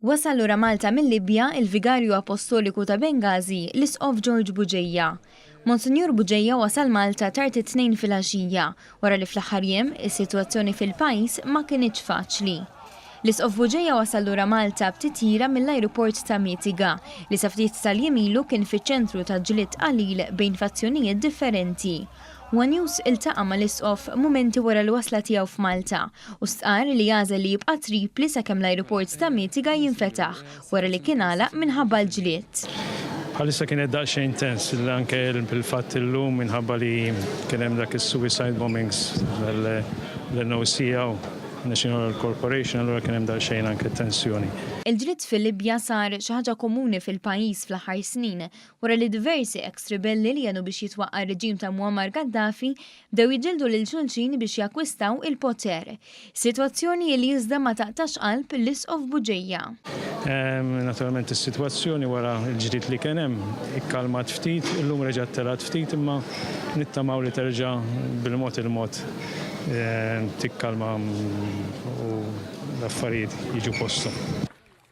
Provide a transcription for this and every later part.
Wasal lura Malta mill-Libja il-Vigarju Apostoliku ta' Bengazi l-Isqof George Buġejja. Monsinjur Buġejja wasal Malta tard it-tnejn fil-għaxija wara li fl-aħħar jiem is-sitwazzjoni fil-pajjiż ma kinitx faċli. L-Isqof Buġejja wasal lura Malta b'titjira mill-ajruport ta' Mietiga li sa ftit tal-jiem kien fiċ-ċentru ta' ġlied qalil bejn fazzjonijiet differenti. One News iltaqa' mal-Isqof mumenti wara l-wasla tiegħu f'Malta u stqar li għażel li jibqa' tripli sakemm l-ajruport ta' Mietiga jinfetaħ wara li kien għalaq minħabba l-ġlied. Bħalissa kienet daqsxejn intens anke bil-fatt illum minħabba li kien hemm dak is-suicide bombings l-NOC National Corporation, allura kien hemm daqsxejn anke tensjoni. Il-ġlied fil-Libja sar xi ħaġa komuni fil-pajjiż fl-aħħar snin wara li diversi ex-ribelli li jenu biex jitwaqqa r-reġim ta' Muammar Gaddafi bdew jiġġieldu lil xulxin biex jakkwistaw il-poter. Sitwazzjoni li iżda ma taqtax qalb l-Isqof Buġejja. Naturalment is-sitwazzjoni wara l-ġdid li kien hemm ikkalmat ftit, illum reġgħet telat ftit imma nittamaw li terġa' bil-mod il-mod tikkalma u l-affarijiet jiġu postu.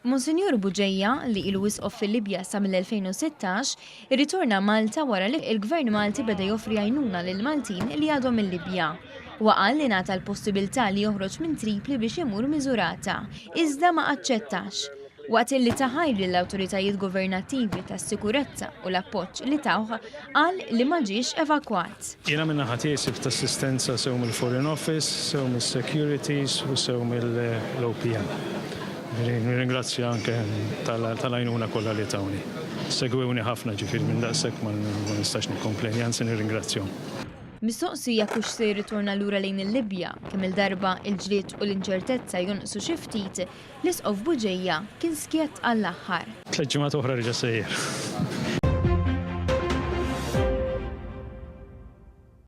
Monsinjur Buġejja li ilu Isqof fil-Libja sa mill-2016 irritorna Malta wara li l-Gvern Malti beda joffri għajnuna lil Maltin li għadhom mill-Libja. Waqal li ngħata l-possibilità li joħroġ minn Tripli biex imur miżurata, iżda ma aċċettax. Waqt li taħajr l-awtoritajiet governattivi tas-sikurezza u l-appoġġ li tawħ qal li ma ġiex evakwat. Jiena minna ħatiesib ta' assistenza sew mill-Foreign Office, sew mis-Securities u sew mill-OPM. Nirringrazzja anke tal-għajnuna kollha li tawni. Segwewni ħafna ġifieri minn daqshekk ma nistax nikkompleni, anzi nirringrazzjahom. Mistoqsija kux se jirritorna lura lejn il-Libja, kemm il-darba il-ġlied u l-inċertezza jonqsu xi ftit, l-Isqof Buġejja kien skiet għall-aħħar. 3 ġimgħat oħra reġa' sejjer.